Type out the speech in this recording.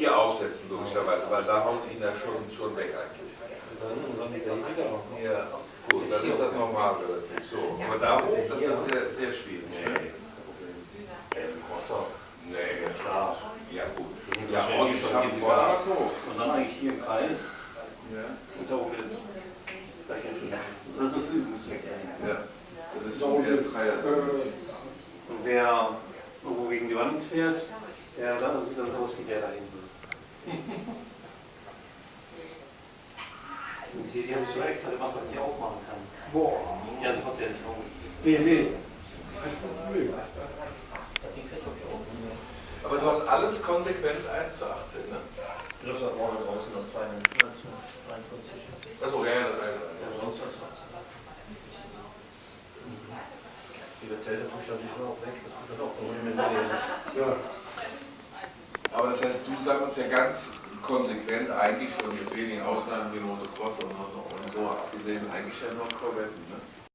hier aufsetzen, logischerweise, weil da hauen sie ihn ja schon weg eigentlich. Dann geht er hier wieder auf. Ja, gut, dann ist das normal relativ. So, aber da hoch, das wird sehr, sehr schwierig. Nee. Crosser. Nee, Klar. ja gut. Ja, Ja, außen schaffen vorne hoch. Und dann eigentlich hier im Kreis. Ja. Und da oben jetzt. Da jetzt nicht. Das ist nur für Übungszwecke. Ja. Das ist schon wieder Dreier. Und wer irgendwo gegen die Wand fährt, der dann sieht dann aus wie der da hinten. Und hier, die haben so extra gemacht, dass ich auch machen kann. Boah. Ja, das macht der nicht auf. Nee. Aber du hast alles konsequent 1:18, ne? Das ist da vorne draußen, das kleine 1943. Achso, ja, das eine. Ja, sonst das 20. Die Zelte pusht dann auch weg, das kommt dann auch mit Ja. Aber das heißt, du sammelst ja ganz konsequent eigentlich von jetzt wenigen Ausnahmen wie Motocross und so abgesehen eigentlich ja nur Korvetten, ne?